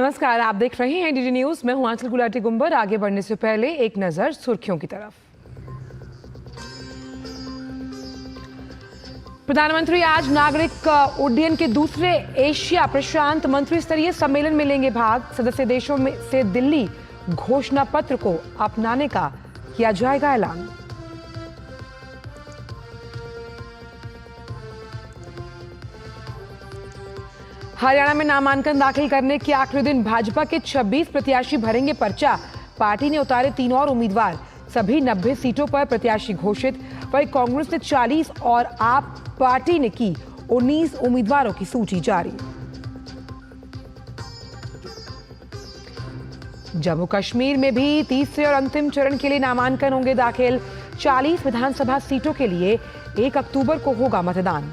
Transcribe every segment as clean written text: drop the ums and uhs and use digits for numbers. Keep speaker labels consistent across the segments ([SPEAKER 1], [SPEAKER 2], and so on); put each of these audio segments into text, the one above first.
[SPEAKER 1] नमस्कार, आप देख रहे हैं डीडी न्यूज। मैं हूं आंचल गुलाटी गुंबर। आगे बढ़ने से पहले एक नजर सुर्खियों की तरफ। प्रधानमंत्री आज नागरिक उड्डयन के दूसरे एशिया प्रशांत मंत्री स्तरीय सम्मेलन में लेंगे भाग। सदस्य देशों में से दिल्ली घोषणा पत्र को अपनाने का किया जाएगा ऐलान। हरियाणा में नामांकन दाखिल करने के आखिरी दिन भाजपा के 26 प्रत्याशी भरेंगे पर्चा। पार्टी ने उतारे 3 और उम्मीदवार, सभी 90 सीटों पर प्रत्याशी घोषित। वहीं कांग्रेस ने 40 और आप पार्टी ने की 19 उम्मीदवारों की सूची जारी। जम्मू कश्मीर में भी तीसरे और अंतिम चरण के लिए नामांकन होंगे दाखिल। 40 विधानसभा सीटों के लिए 1 अक्टूबर को होगा मतदान।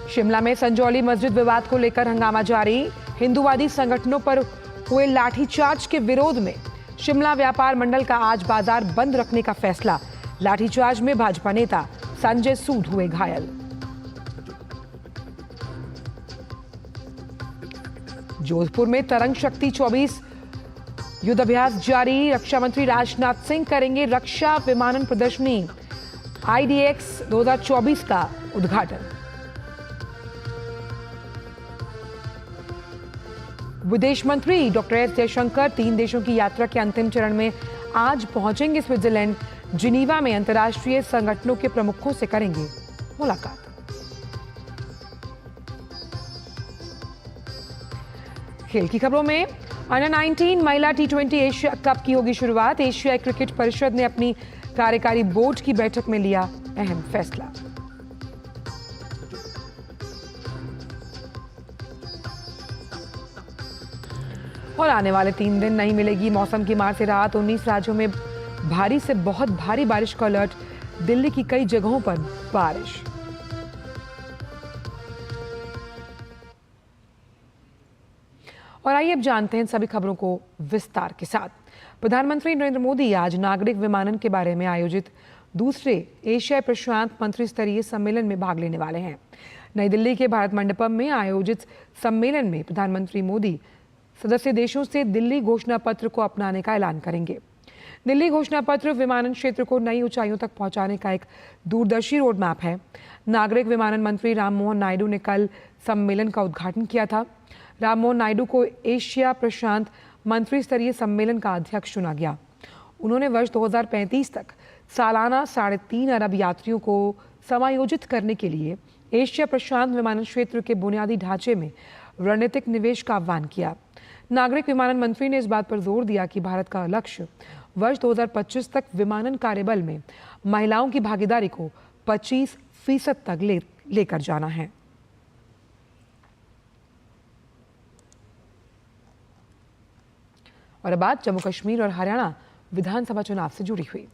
[SPEAKER 1] शिमला में संजौली मस्जिद विवाद को लेकर हंगामा जारी। हिंदूवादी संगठनों पर हुए लाठीचार्ज के विरोध में शिमला व्यापार मंडल का आज बाजार बंद रखने का फैसला। लाठीचार्ज में भाजपा नेता संजय सूद हुए घायल। जोधपुर में तरंग शक्ति 24 युद्धाभ्यास जारी। रक्षा मंत्री राजनाथ सिंह करेंगे रक्षा विमानन प्रदर्शनी IDX 2024 का उद्घाटन। विदेश मंत्री डॉक्टर एस जयशंकर 3 देशों की यात्रा के अंतिम चरण में आज पहुंचेंगे स्विट्जरलैंड। जिनीवा में अंतर्राष्ट्रीय संगठनों के प्रमुखों से करेंगे मुलाकात। खेल की खबरों में अंडर 19 महिला T20 एशिया कप की होगी शुरुआत। एशियाई क्रिकेट परिषद ने अपनी कार्यकारी बोर्ड की बैठक में लिया अहम फैसला। और आने वाले 3 दिन नहीं मिलेगी मौसम की मार से राहत। 19 राज्यों में भारी से बहुत भारी बारिश का अलर्ट। दिल्ली की कई जगहों पर बारिश। और आइए अब जानते हैं सभी खबरों को विस्तार के साथ। प्रधानमंत्री नरेंद्र मोदी आज नागरिक विमानन के बारे में आयोजित दूसरे एशिया प्रशांत मंत्री स्तरीय सम्मेलन में भाग लेने वाले हैं। नई दिल्ली के भारत मंडपम में आयोजित सम्मेलन में प्रधानमंत्री मोदी सदस्य देशों से दिल्ली घोषणा पत्र को अपनाने का ऐलान करेंगे। दिल्ली घोषणा पत्र विमानन क्षेत्र को नई ऊंचाइयों तक पहुंचाने का एक दूरदर्शी रोड मैप है। नागरिक विमानन मंत्री राममोहन नायडू ने कल सम्मेलन का उद्घाटन किया था। राममोहन नायडू को एशिया प्रशांत मंत्री स्तरीय सम्मेलन का अध्यक्ष चुना गया। उन्होंने वर्ष 2035 तक सालाना 3.5 अरब यात्रियों को समायोजित करने के लिए एशिया प्रशांत विमानन क्षेत्र के बुनियादी ढांचे में रणनीतिक निवेश का आह्वान किया। नागरिक विमानन मंत्री ने इस बात पर जोर दिया कि भारत का लक्ष्य वर्ष 2025 तक विमानन कार्यबल में महिलाओं की भागीदारी को 25% तक लेकर जाना है। और अब बात जम्मू कश्मीर और हरियाणा विधानसभा चुनाव से जुड़ी हुई।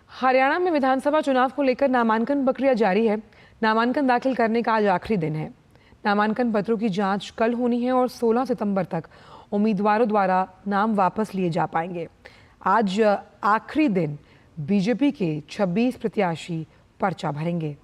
[SPEAKER 1] हरियाणा में विधानसभा चुनाव को लेकर नामांकन प्रक्रिया जारी है। नामांकन दाखिल करने का आज आखिरी दिन है। नामांकन पत्रों की जांच कल होनी है और 16 सितंबर तक उम्मीदवारों द्वारा नाम वापस लिए जा पाएंगे। आज आखिरी दिन बीजेपी के 26 प्रत्याशी पर्चा भरेंगे।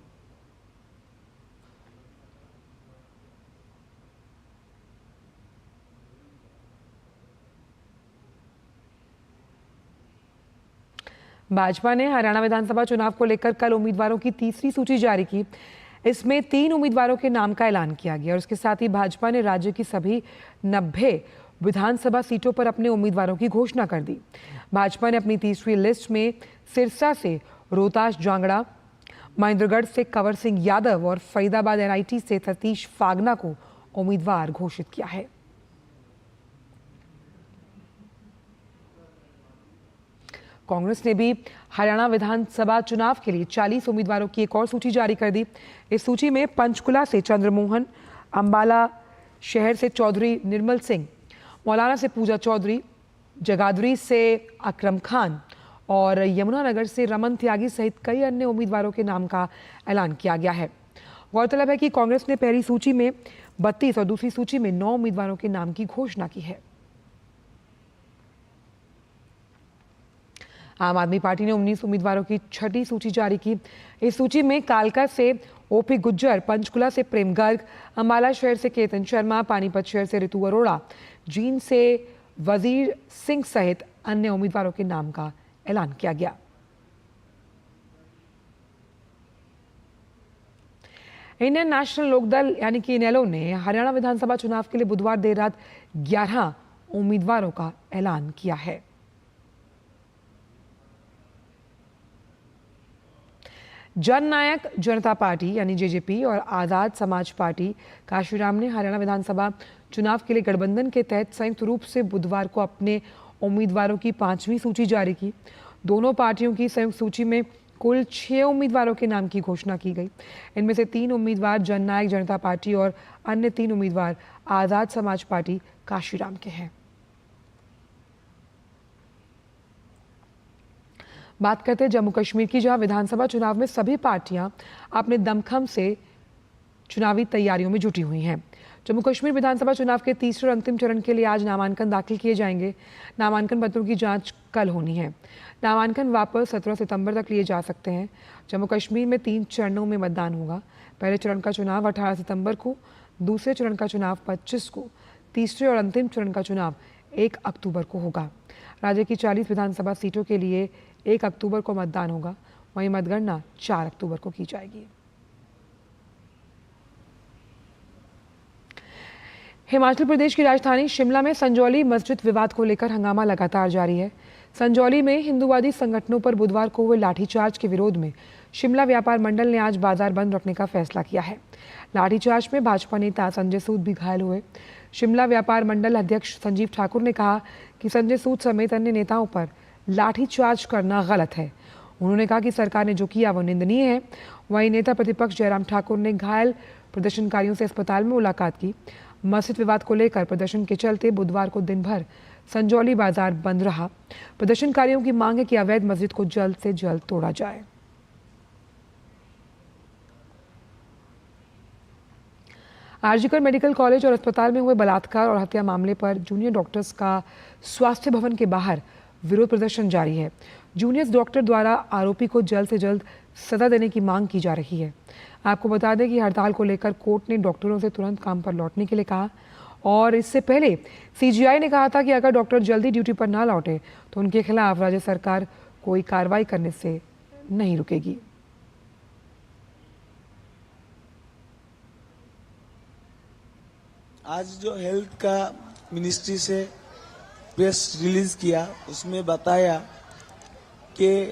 [SPEAKER 1] भाजपा ने हरियाणा विधानसभा चुनाव को लेकर कल उम्मीदवारों की तीसरी सूची जारी की। इसमें 3 उम्मीदवारों के नाम का ऐलान किया गया और इसके साथ ही भाजपा ने राज्य की सभी 90 विधानसभा सीटों पर अपने उम्मीदवारों की घोषणा कर दी। भाजपा ने अपनी तीसरी लिस्ट में सिरसा से रोहताश जांगड़ा, महेंद्रगढ़ से कंवर सिंह यादव और फरीदाबाद NIT से सतीश फागना को उम्मीदवार घोषित किया है। कांग्रेस ने भी हरियाणा विधानसभा चुनाव के लिए 40 उम्मीदवारों की एक और सूची जारी कर दी। इस सूची में पंचकुला से चंद्रमोहन, अंबाला शहर से चौधरी निर्मल सिंह, मौलाना से पूजा चौधरी, जगाधरी से अकरम खान और यमुनानगर से रमन त्यागी सहित कई अन्य उम्मीदवारों के नाम का ऐलान किया गया है। गौरतलब है कि कांग्रेस ने पहली सूची में 32 और दूसरी सूची में 9 उम्मीदवारों के नाम की घोषणा की है। आम आदमी पार्टी ने 19 उम्मीदवारों की छठी सूची जारी की। इस सूची में कालका से ओपी गुज्जर, पंचकुला से प्रेम गर्ग, अंबाला शहर से केतन शर्मा, पानीपत शहर से ऋतु अरोड़ा, जींद से वजीर सिंह सहित अन्य उम्मीदवारों के नाम का ऐलान किया गया। इंडियन नेशनल लोकदल यानी कि इनेलो ने हरियाणा विधानसभा चुनाव के लिए बुधवार देर रात 11 उम्मीदवारों का ऐलान किया है। जननायक जनता पार्टी यानी जेजेपी और आजाद समाज पार्टी काशीराम ने हरियाणा विधानसभा चुनाव के लिए गठबंधन के तहत संयुक्त रूप से बुधवार को अपने उम्मीदवारों की 5वीं सूची जारी की। दोनों पार्टियों की संयुक्त सूची में कुल 6 उम्मीदवारों के नाम की घोषणा की गई। इनमें से 3 उम्मीदवार जननायक जनता पार्टी और अन्य 3 उम्मीदवार आजाद समाज पार्टी काशीराम के हैं। बात करते हैं जम्मू कश्मीर की, जहां विधानसभा चुनाव में सभी पार्टियां अपने दमखम से चुनावी तैयारियों में जुटी हुई हैं। जम्मू कश्मीर विधानसभा चुनाव के तीसरे और अंतिम चरण के लिए आज नामांकन दाखिल किए जाएंगे। नामांकन पत्रों की जांच कल होनी है। नामांकन वापस 17 सितंबर तक लिए जा सकते हैं। जम्मू कश्मीर में 3 चरणों में मतदान होगा। पहले चरण का चुनाव 18 सितंबर को, दूसरे चरण का चुनाव 25 को, तीसरे और अंतिम चरण का चुनाव 1 अक्टूबर को होगा। राज्य की 40 विधानसभा सीटों के लिए 1 अक्टूबर को मतदान होगा। वहीं मतगणना 4 अक्टूबर को की जाएगी। हिमाचल प्रदेश की राजधानी शिमला में संजौली मस्जिद विवाद को लेकर हंगामा लगातार जारी है। संजौली में हिंदूवादी संगठनों पर बुधवार को हुए लाठीचार्ज के विरोध में शिमला व्यापार मंडल ने आज बाजार बंद रखने का फैसला किया है। लाठीचार्ज में भाजपा नेता संजय सूद भी घायल हुए। शिमला व्यापार मंडल अध्यक्ष संजीव ठाकुर ने कहा कि संजय सूद समेत अन्य नेताओं पर लाठीचार्ज करना गलत है। उन्होंने कहा कि सरकार ने जो किया वो निंदनीय है। वहीं नेता प्रतिपक्ष जयराम ठाकुर ने घायल प्रदर्शनकारियों से अस्पताल में मुलाकात की। मस्जिद विवाद को लेकर प्रदर्शन के चलते बुधवार को दिन भर संजौली बाजार बंद रहा। प्रदर्शनकारियों की मांग है कि अवैध मस्जिद को जल्द से जल्द तोड़ा जाए। आरजीकर मेडिकल कॉलेज और अस्पताल में हुए बलात्कार और हत्या मामले पर जूनियर डॉक्टर्स का स्वास्थ्य भवन के बाहर विरोध प्रदर्शन जारी है। जूनियर डॉक्टर द्वारा आरोपी को जल्द से जल्द सजा देने की मांग की जा रही है। आपको बता दें कि हड़ताल को लेकर कोर्ट ने डॉक्टरों से तुरंत काम पर लौटने के लिए कहा और इससे पहले सीजीआई ने कहा था कि अगर डॉक्टर जल्दी ड्यूटी पर ना लौटे तो उनके खिलाफ राज्य सरकार कोई कार्रवाई करने से नहीं रुकेगी।
[SPEAKER 2] आज जो हेल्थ का मिनिस्ट्री से प्रेस रिलीज किया उसमें बताया कि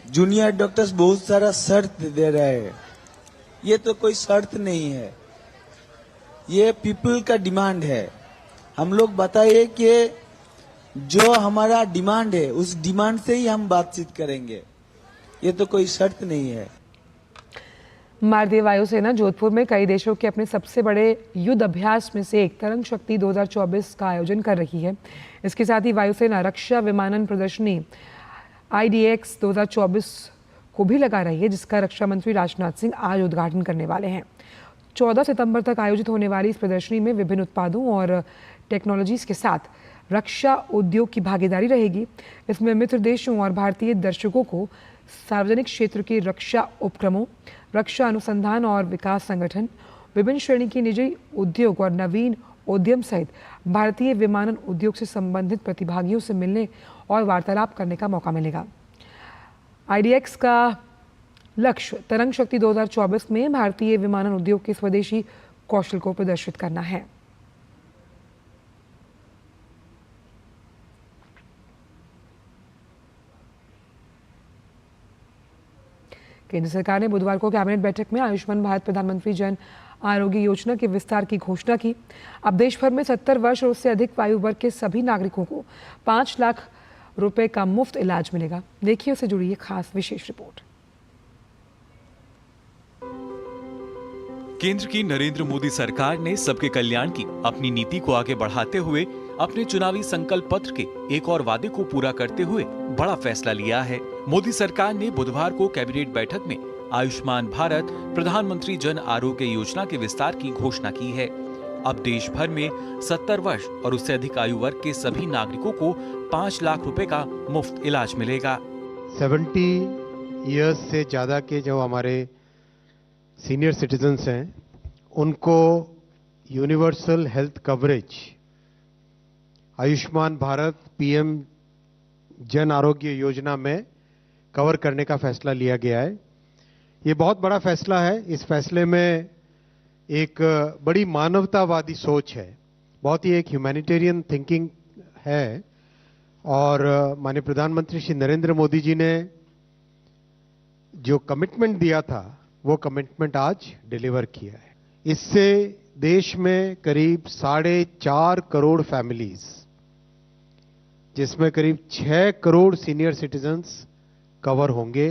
[SPEAKER 2] जूनियर डॉक्टर्स बहुत सारा शर्त दे रहे हैं। ये तो कोई शर्त नहीं है, ये पीपल का डिमांड है। हम लोग बताइए कि जो हमारा डिमांड है उस डिमांड से ही हम बातचीत करेंगे, ये तो कोई शर्त नहीं है।
[SPEAKER 1] भारतीय वायुसेना जोधपुर में कई देशों के अपने सबसे बड़े युद्ध अभ्यास में से एक तरंग शक्ति 2024 का आयोजन कर रही है। इसके साथ ही वायुसेना रक्षा विमानन प्रदर्शनी IDX 2024 को भी लगा रही है, जिसका रक्षा मंत्री राजनाथ सिंह आज उद्घाटन करने वाले हैं। 14 सितंबर तक आयोजित होने वाली इस प्रदर्शनी में विभिन्न उत्पादों और टेक्नोलॉजीज के साथ रक्षा उद्योग की भागीदारी रहेगी। इसमें मित्र देशों और भारतीय दर्शकों को सार्वजनिक क्षेत्र के रक्षा उपक्रमों, रक्षा अनुसंधान और विकास संगठन, विभिन्न श्रेणी की निजी उद्योग और नवीन उद्यम सहित भारतीय विमानन उद्योग से संबंधित प्रतिभागियों से मिलने और वार्तालाप करने का मौका मिलेगा। IDX का लक्ष्य तरंग शक्ति 2024 में भारतीय विमानन उद्योग के स्वदेशी कौशल को प्रदर्शित करना है। केंद्र सरकार ने बुधवार को कैबिनेट बैठक में आयुष्मान भारत प्रधानमंत्री जन आरोग्य योजना के विस्तार की घोषणा की। अब देश भर में 70 वर्ष और उससे अधिक आयु वर्ग के सभी नागरिकों को 5 लाख रुपए का मुफ्त इलाज मिलेगा। देखिए उससे जुड़ी ये खास विशेष रिपोर्ट।
[SPEAKER 3] केंद्र की नरेंद्र मोदी सरकार ने सबके कल्याण की अपनी नीति को आगे बढ़ाते हुए अपने चुनावी संकल्प पत्र के एक और वादे को पूरा करते हुए बड़ा फैसला लिया है। मोदी सरकार ने बुधवार को कैबिनेट बैठक में आयुष्मान भारत प्रधानमंत्री जन आरोग्य योजना के विस्तार की घोषणा की है। अब देश भर में 70 वर्ष और उससे अधिक आयु वर्ग के सभी नागरिकों को 5 लाख रुपए का मुफ्त इलाज मिलेगा।
[SPEAKER 4] 70 इयर्स से ज़्यादा के जो हमारे सीनियर सिटीजन्स हैं उनको universal health coverage Ayushman Bharat PM Jan Arogya Yojana में कवर करने का फैसला लिया गया है। ये बहुत बड़ा फैसला है। इस फैसले में एक बड़ी मानवतावादी सोच है, बहुत ही एक ह्यूमैनिटेरियन थिंकिंग है और माननीय प्रधानमंत्री श्री नरेंद्र मोदी जी ने जो कमिटमेंट दिया था वो कमिटमेंट आज डिलीवर किया है। इससे देश में करीब 4.5 करोड़ फैमिलीज, जिसमें करीब 6 करोड़ सीनियर सिटीजन्स कवर होंगे,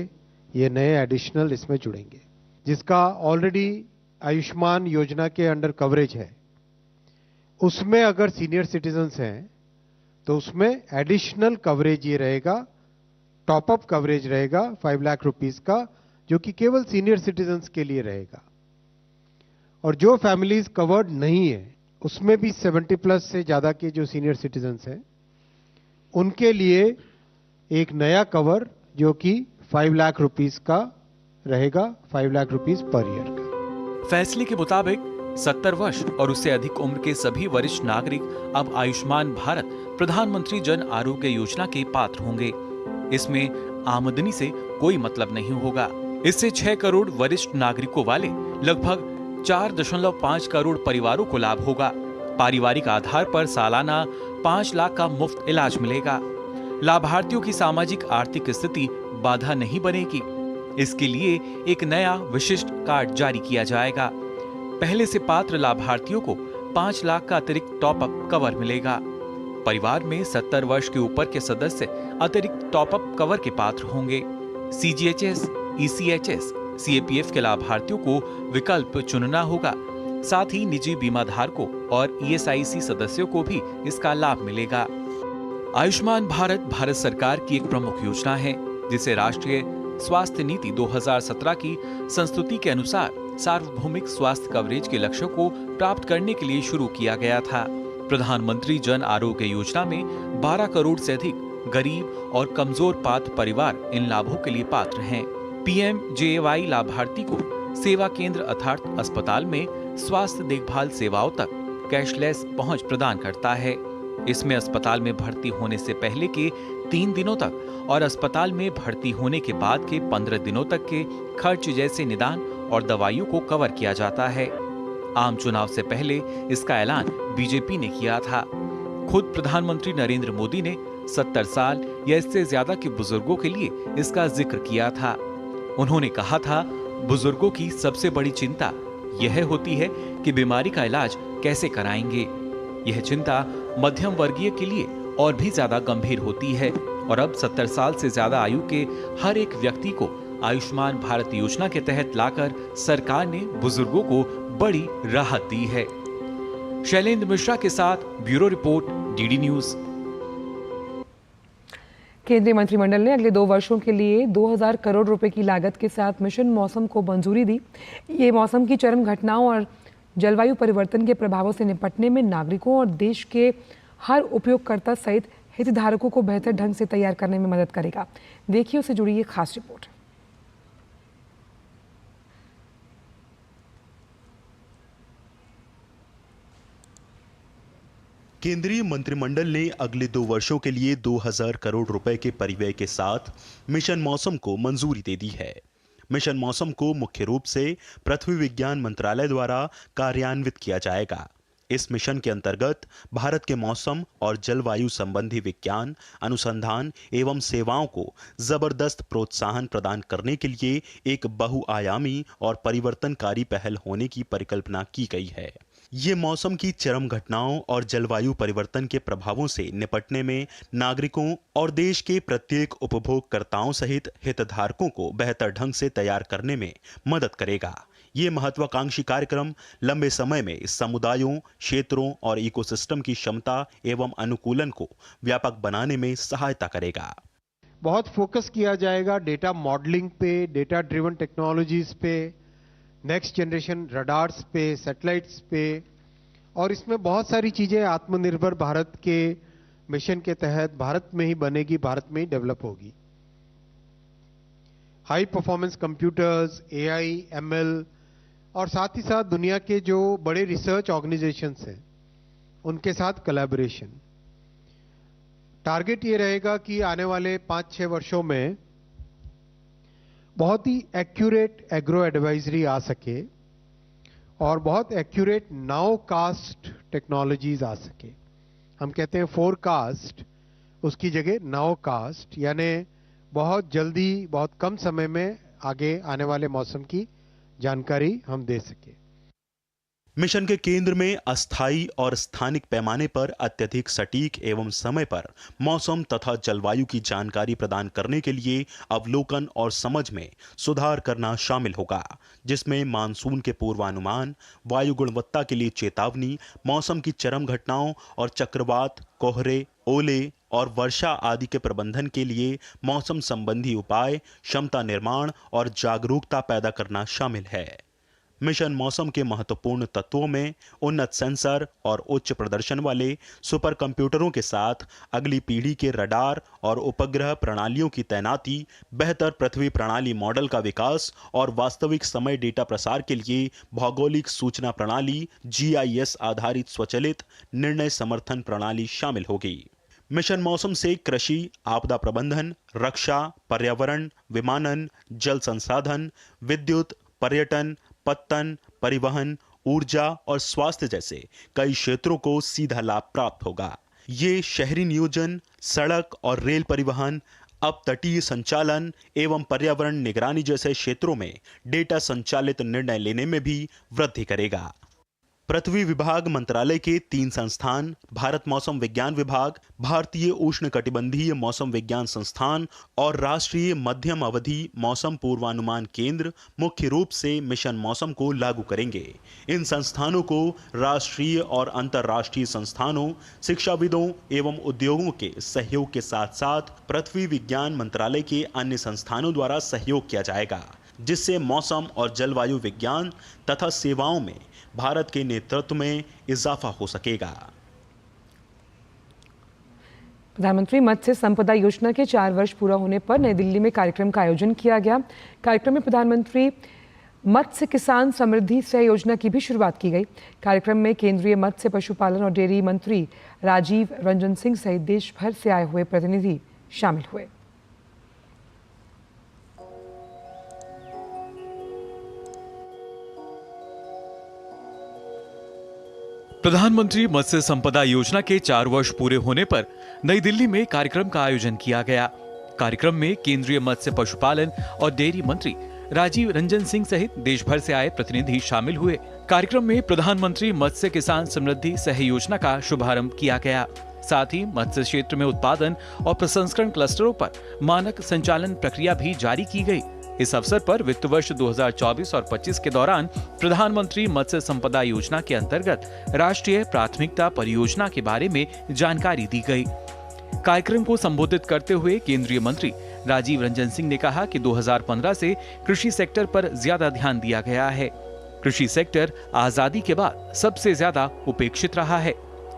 [SPEAKER 4] ये नए एडिशनल इसमें जुड़ेंगे, जिसका ऑलरेडी आयुष्मान योजना के अंडर कवरेज है। उसमें अगर सीनियर सिटीजन्स हैं तो उसमें एडिशनल कवरेज ये रहेगा, टॉपअप कवरेज रहेगा 5 लाख रुपीस का, जो कि केवल सीनियर सिटीजन्स के लिए रहेगा। और जो फैमिलीज कवर्ड नहीं है उसमें भी 70 प्लस से ज्यादा के जो सीनियर सिटीजन्स हैं उनके लिए एक नया कवर जो कि 5 लाख रुपीस का रहेगा, 5 लाख रुपीस पर ईयर का।
[SPEAKER 3] फैसले के मुताबिक 70 वर्ष और उससे अधिक उम्र के सभी वरिष्ठ नागरिक अब आयुष्मान भारत प्रधानमंत्री जन आरोग्य योजना के पात्र होंगे। इसमें आमदनी से कोई मतलब नहीं होगा। इससे 6 करोड़ वरिष्ठ नागरिकों वाले लगभग 4.5 करोड़ परिवारों को लाभ होगा। पारिवारिक आधार पर सालाना 5 लाख का मुफ्त इलाज मिलेगा। लाभार्थियों की सामाजिक आर्थिक स्थिति बाधा नहीं बनेगी। इसके लिए एक नया विशिष्ट कार्ड जारी किया जाएगा। पहले से पात्र लाभार्थियों को 5 लाख का अतिरिक्त टॉपअप कवर मिलेगा। परिवार में 70 वर्ष के ऊपर के सदस्य अतिरिक्त टॉपअप कवर के पात्र होंगे। सीजीएचएस, ईसीएचएस, सीएपीएफ के लाभार्थियों को विकल्प चुनना होगा। साथ ही निजी बीमा धारकों और ईएसआईसी सदस्यों को भी इसका लाभ मिलेगा। आयुष्मान भारत भारत सरकार की एक प्रमुख योजना है, जिसे राष्ट्रीय स्वास्थ्य नीति 2017 की संस्तुति के अनुसार सार्वभौमिक स्वास्थ्य कवरेज के लक्ष्यों को प्राप्त करने के लिए शुरू किया गया था। प्रधानमंत्री जन आरोग्य योजना में 12 करोड़ से अधिक गरीब और कमजोर पात्र परिवार इन लाभों के लिए पात्र हैं। पीएमजेएवाई लाभार्थी को सेवा केंद्र अर्थात अस्पताल में स्वास्थ्य देखभाल सेवाओं तक कैशलेस पहुंच प्रदान करता है। इसमें अस्पताल में भर्ती होने से पहले के 3 दिनों तक और अस्पताल में भर्ती होने के बाद के 15 दिनों तक के खर्च जैसे निदान और दवाइयों को कवर किया जाता है। आम चुनाव से पहले इसका ऐलान बीजेपी ने किया था। खुद प्रधानमंत्री नरेंद्र मोदी ने 70 साल या इससे ज्यादा के बुजुर्गों के लिए इसका जिक्र किया था। उन्होंने कहा था, बुजुर्गों की सबसे बड़ी चिंता यह होती है कि बीमारी का इलाज कैसे कराएंगे। यह चिंता मध्यम वर्गीय के लिए और भी ज्यादा गंभीर होती है और अब 70 साल से ज्यादा आयु के हर एक व्यक्ति को आयुष्मान भारत योजना के तहत लाकर सरकार ने बुजुर्गों को बड़ी राहत दी है। शैलेंद्र मिश्रा के साथ ब्यूरो रिपोर्ट, डीडी न्यूज।
[SPEAKER 1] केंद्रीय मंत्रिमंडल ने अगले 2 वर्षों के लिए 2000 करोड़ रुपए की लागत के साथ मिशन मौसम को मंजूरी दी। ये मौसम की चरम घटनाओं और जलवायु परिवर्तन के प्रभावों से निपटने में नागरिकों और देश के हर उपयोगकर्ता सहित हितधारकों को बेहतर ढंग से तैयार करने में मदद करेगा। देखिए उससे जुड़ी ये खास रिपोर्ट।
[SPEAKER 5] केंद्रीय मंत्रिमंडल ने अगले 2 वर्षों के लिए 2000 करोड़ रुपए के परिव्यय के साथ मिशन मौसम को मंजूरी दे दी है। मिशन मौसम को मुख्य रूप से पृथ्वी विज्ञान मंत्रालय द्वारा कार्यान्वित किया जाएगा। इस मिशन के अंतर्गत भारत के मौसम और जलवायु संबंधी विज्ञान, अनुसंधान एवं सेवाओं को जबरदस्त प्रोत्साहन प्रदान करने के लिए एक बहुआयामी और परिवर्तनकारी पहल होने की परिकल्पना की गई है। ये मौसम की चरम घटनाओं और जलवायु परिवर्तन के प्रभावों से निपटने में नागरिकों और देश के प्रत्येक उपभोगकर्ताओं सहित हितधारकों को बेहतर ढंग से तैयार करने में मदद करेगा। ये महत्वाकांक्षी कार्यक्रम लंबे समय में समुदायों, क्षेत्रों और इकोसिस्टम की क्षमता एवं अनुकूलन को व्यापक बनाने में सहायता करेगा।
[SPEAKER 4] बहुत फोकस किया जाएगा डेटा मॉडलिंग पे, डेटा ड्रिवन टेक्नोलॉजीज पे, नेक्स्ट जनरेशन रडार्स पे, सैटेलाइट्स पे और इसमें बहुत सारी चीजें आत्मनिर्भर भारत के मिशन के तहत भारत में ही बनेगी, भारत में ही डेवलप होगी। High performance computers, AI, ML और साथ ही साथ दुनिया के जो बड़े रिसर्च ऑर्गेनाइजेशंस हैं उनके साथ कोलैबोरेशन। टारगेट ये रहेगा कि आने वाले 5-6 वर्षों में बहुत ही एक्यूरेट एग्रो एडवाइजरी आ सके और बहुत एक्यूरेट नाउ कास्ट टेक्नोलॉजीज आ सके। हम कहते हैं फोरकास्ट, उसकी जगह नाउ कास्ट, यानी बहुत जल्दी, बहुत कम समय में आगे आने वाले मौसम की जानकारी हम दे सके।
[SPEAKER 5] मिशन के केंद्र में अस्थायी और स्थानिक पैमाने पर अत्यधिक सटीक एवं समय पर मौसम तथा जलवायु की जानकारी प्रदान करने के लिए अवलोकन और समझ में सुधार करना शामिल होगा, जिसमें मानसून के पूर्वानुमान, वायु गुणवत्ता के लिए चेतावनी, मौसम की चरम घटनाओं और चक्रवात, कोहरे, ओले और वर्षा आदि के प्रबंधन के लिए मौसम संबंधी उपाय, क्षमता निर्माण और जागरूकता पैदा करना शामिल है। मिशन मौसम के महत्वपूर्ण तत्वों में उन्नत सेंसर और उच्च प्रदर्शन वाले सुपर कंप्यूटरों के साथ अगली पीढ़ी के रडार और उपग्रह प्रणालियों की तैनाती, बेहतर पृथ्वी प्रणाली मॉडल का विकास और वास्तविक समय डेटा प्रसार के लिए भौगोलिक सूचना प्रणाली GIS आधारित स्वचालित निर्णय समर्थन प्रणाली शामिल होगी। मिशन मौसम से कृषि, आपदा प्रबंधन, रक्षा, पर्यावरण, विमानन, जल संसाधन, विद्युत, पर्यटन, पत्तन, परिवहन, ऊर्जा और स्वास्थ्य जैसे कई क्षेत्रों को सीधा लाभ प्राप्त होगा। ये शहरी नियोजन, सड़क और रेल परिवहन, अपतटीय संचालन एवं पर्यावरण निगरानी जैसे क्षेत्रों में डेटा संचालित निर्णय लेने में भी वृद्धि करेगा। पृथ्वी विभाग मंत्रालय के 3 संस्थान, भारत मौसम विज्ञान विभाग, भारतीय उष्णकटिबंधीय मौसम विज्ञान संस्थान और राष्ट्रीय मध्यम अवधि मौसम पूर्वानुमान केंद्र मुख्य रूप से मिशन मौसम को लागू करेंगे। इन संस्थानों को राष्ट्रीय और अंतर्राष्ट्रीय संस्थानों, शिक्षाविदों एवं उद्योगों के सहयोग के साथ साथ पृथ्वी विज्ञान मंत्रालय के अन्य संस्थानों द्वारा सहयोग किया जाएगा, जिससे मौसम और जलवायु विज्ञान तथा सेवाओं में भारत के नेतृत्व में इजाफा हो सकेगा।
[SPEAKER 1] प्रधानमंत्री मत्स्य संपदा योजना के 4 वर्ष पूरा होने पर नई दिल्ली में कार्यक्रम का आयोजन किया गया। कार्यक्रम में प्रधानमंत्री मत्स्य किसान समृद्धि सह योजना की भी शुरुआत की गई। कार्यक्रम में केंद्रीय मत्स्य, पशुपालन और डेयरी मंत्री राजीव रंजन सिंह सहित देश भर से आए हुए प्रतिनिधि शामिल हुए।
[SPEAKER 3] प्रधानमंत्री मत्स्य संपदा योजना के 4 वर्ष पूरे होने पर नई दिल्ली में कार्यक्रम का आयोजन किया गया। कार्यक्रम में केंद्रीय मत्स्य, पशुपालन और डेयरी मंत्री राजीव रंजन सिंह सहित देश भर से आए प्रतिनिधि शामिल हुए। कार्यक्रम में प्रधानमंत्री मत्स्य किसान समृद्धि सह योजना का शुभारंभ किया गया। साथ ही मत्स्य क्षेत्र में उत्पादन और प्रसंस्करण क्लस्टरों पर मानक संचालन प्रक्रिया भी जारी की गई। इस अवसर पर वित्त वर्ष 2024 और 25 के दौरान प्रधानमंत्री मत्स्य संपदा योजना के अंतर्गत राष्ट्रीय प्राथमिकता परियोजना के बारे में जानकारी दी गई। कार्यक्रम को संबोधित करते हुए केंद्रीय मंत्री राजीव रंजन सिंह ने कहा कि 2015 से कृषि सेक्टर पर ज्यादा ध्यान दिया गया है। कृषि सेक्टर आजादी के बाद सबसे ज्यादा उपेक्षित रहा है।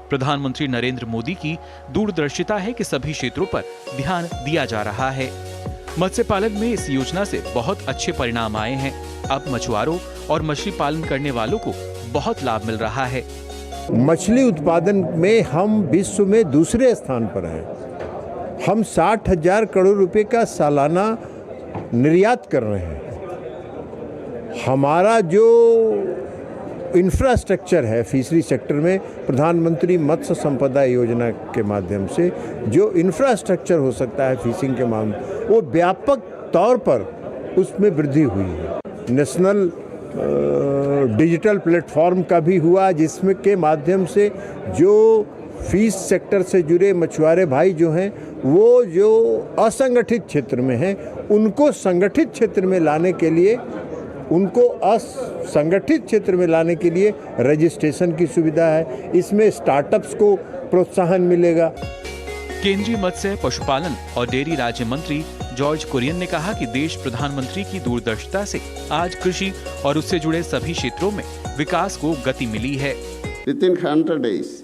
[SPEAKER 3] प्रधानमंत्री नरेंद्र मोदी की दूरदर्शिता है कि सभी क्षेत्रों पर ध्यान दिया जा रहा है। मत्स्य पालन में इस योजना से बहुत अच्छे परिणाम आए हैं। अब मछुआरों और मछली पालन करने वालों को बहुत लाभ मिल रहा है।
[SPEAKER 6] मछली उत्पादन में हम विश्व में दूसरे स्थान पर हैं। हम 60,000 करोड़ रुपए का सालाना निर्यात कर रहे हैं। हमारा जो इंफ्रास्ट्रक्चर है फिशरी सेक्टर में, प्रधानमंत्री मत्स्य संपदा योजना के माध्यम से जो इंफ्रास्ट्रक्चर हो सकता है फिशिंग के मामले, वो व्यापक तौर पर उसमें वृद्धि हुई है। नेशनल डिजिटल प्लेटफॉर्म का भी हुआ, जिसमें के माध्यम से जो फिश सेक्टर से जुड़े मछुआरे भाई जो हैं, वो जो असंगठित क्षेत्र में हैं, उनको संगठित क्षेत्र में लाने के लिए, उनको असंगठित क्षेत्र में लाने के लिए रजिस्ट्रेशन की सुविधा है। इसमें स्टार्टअप्स को प्रोत्साहन मिलेगा।
[SPEAKER 3] केंद्रीय मत्स्य, पशुपालन और डेयरी राज्य मंत्री जॉर्ज कुरियन ने कहा कि देश प्रधानमंत्री की दूरदर्शिता से आज कृषि और उससे जुड़े सभी क्षेत्रों में विकास को गति मिली है।
[SPEAKER 7] within 100 days,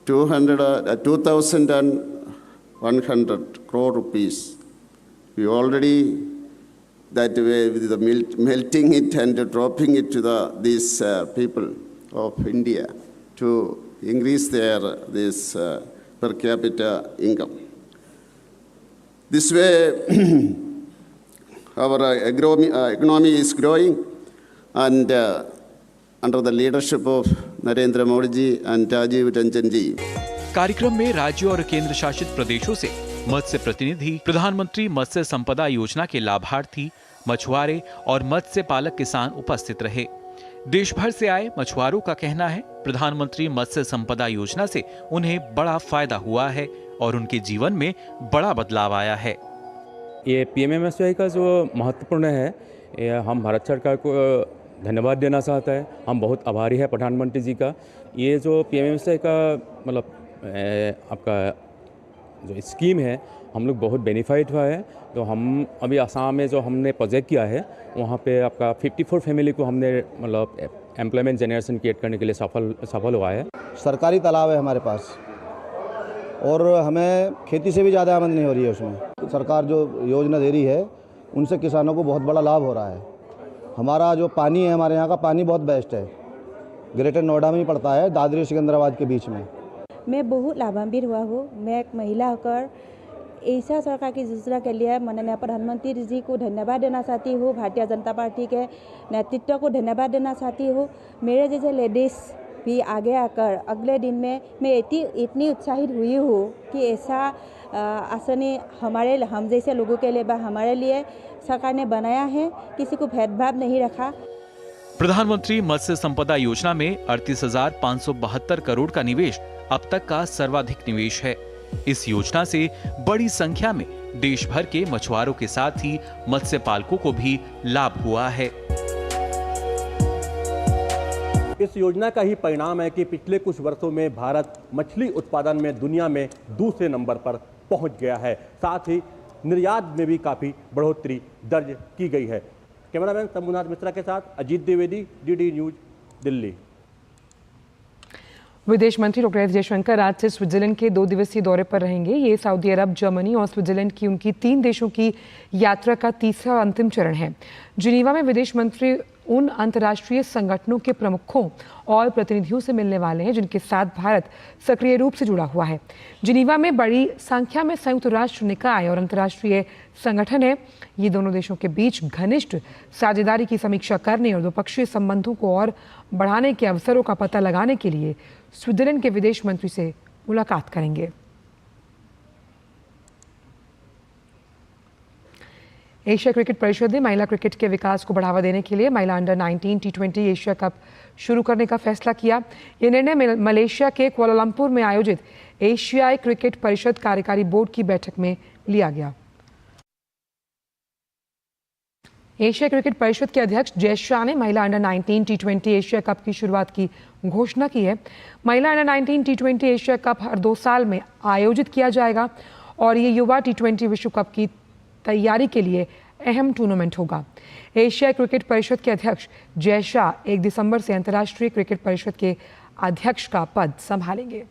[SPEAKER 7] 2,100 crore rupees. We already that way with the melting it and dropping it to these people of India to increase their this per capita income. This way, our economy is growing, and under the leadership of Narendra Modi ji and Rajiv Ranjan ji.
[SPEAKER 3] कार्यक्रम में राज्यों और केंद्र शासित प्रदेशों से मत्स्य प्रतिनिधि, प्रधानमंत्री मत्स्य संपदा योजना के लाभार्थी, मछुआरे और मत्स्य पालक किसान उपस्थित रहे। देश भर से आए मछुआरों का कहना है, प्रधानमंत्री मत्स्य संपदा योजना से उन्हें बड़ा फायदा हुआ है और उनके जीवन में बड़ा बदलाव आया है।
[SPEAKER 8] ये पीएमएमएसवाई का जो महत्वपूर्ण है, ये हम भारत सरकार को धन्यवाद देना चाहता है। हम बहुत आभारी है प्रधानमंत्री जी का। ये जो पीएमएमएसवाई का मतलब आपका जो स्कीम है, हम लोग बहुत बेनिफिट हुआ है। तो हम अभी आसाम में जो हमने प्रोजेक्ट किया है, वहाँ पे आपका 54 फैमिली को हमने मतलब एम्प्लॉयमेंट जनरेशन क्रिएट करने के लिए सफल हुआ है।
[SPEAKER 9] सरकारी तालाब है हमारे पास और हमें खेती से भी ज़्यादा आमदनी नहीं हो रही है उसमें। सरकार जो योजना दे रही है, उनसे किसानों को बहुत बड़ा लाभ हो रहा है। हमारा जो पानी है, हमारे यहाँ का पानी बहुत बेस्ट है। ग्रेटर नोएडा में ही पड़ता है, दादरी सिकंदराबाद के बीच में।
[SPEAKER 10] मैं बहुत लाभान्वित हुआ हूँ। मैं एक महिला होकर ऐसा सरकार की योजना के लिए माननीय प्रधानमंत्री जी को धन्यवाद देना चाहती हूँ। भारतीय जनता पार्टी के नेतृत्व को धन्यवाद देना चाहती हूँ। मेरे जैसे लेडीज़ भी आगे आकर अगले दिन में मैं इतनी उत्साहित हुई हूँ कि ऐसा आसनी हम जैसे लोगों के लिए हमारे लिए सरकार ने बनाया है। किसी को भेदभाव नहीं रखा।
[SPEAKER 3] प्रधानमंत्री मत्स्य संपदा योजना में 38,572 करोड़ का निवेश अब तक का सर्वाधिक निवेश है। इस योजना से बड़ी संख्या में देश भर के मछुआरों के साथ ही मत्स्य पालकों को भी लाभ हुआ है।
[SPEAKER 11] इस योजना का ही परिणाम है कि पिछले कुछ वर्षों में भारत मछली उत्पादन में दुनिया में दूसरे नंबर पर पहुंच गया है। साथ ही निर्यात में भी काफी बढ़ोतरी दर्ज की गई है। कैमरामैन शंभुनाथ मिश्रा के साथ अजीत द्विवेदी, डीडी न्यूज, दिल्ली।
[SPEAKER 1] विदेश मंत्री डॉक्टर एस जयशंकर आज से स्विट्जरलैंड के 2 दिवसीय दौरे पर रहेंगे। ये सऊदी अरब, जर्मनी और स्विट्जरलैंड की उनकी 3 देशों की यात्रा का तीसरा और अंतिम चरण है। जिनीवा में विदेश मंत्री उन अंतर्राष्ट्रीय संगठनों के प्रमुखों और प्रतिनिधियों से मिलने वाले हैं जिनके साथ भारत सक्रिय रूप से जुड़ा हुआ है। जिनीवा में बड़ी संख्या में संयुक्त राष्ट्र निकाय और अंतर्राष्ट्रीय संगठन है। ये दोनों देशों के बीच घनिष्ठ साझेदारी की समीक्षा करने और द्विपक्षीय संबंधों को और बढ़ाने के अवसरों का पता लगाने के लिए स्विट्जरलैंड के विदेश मंत्री से मुलाकात करेंगे। एशिया क्रिकेट परिषद ने महिला क्रिकेट के विकास को बढ़ावा देने के लिए महिला अंडर 19 T20 एशिया कप शुरू करने का फैसला किया। ये निर्णय मलेशिया के कुआलालंपुर में आयोजित एशियाई क्रिकेट परिषद कार्यकारी बोर्ड की बैठक में लिया गया। एशिया क्रिकेट परिषद के अध्यक्ष जय शाह ने महिला अंडर 19 T20 एशिया कप की शुरुआत की घोषणा की है। महिला अंडर 19 T20 एशिया कप हर 2 साल में आयोजित किया जाएगा और ये युवा T20 विश्व कप की तैयारी के लिए अहम टूर्नामेंट होगा। एशिया क्रिकेट परिषद के अध्यक्ष जय शाह 1 दिसंबर से अंतर्राष्ट्रीय क्रिकेट परिषद के अध्यक्ष का पद संभालेंगे।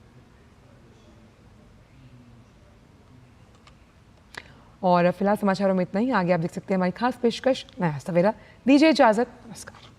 [SPEAKER 1] और फिलहाल समाचारों में इतना ही। आगे आप देख सकते हैं हमारी खास पेशकश नया सवेरा। दीजिए इजाजत। नमस्कार।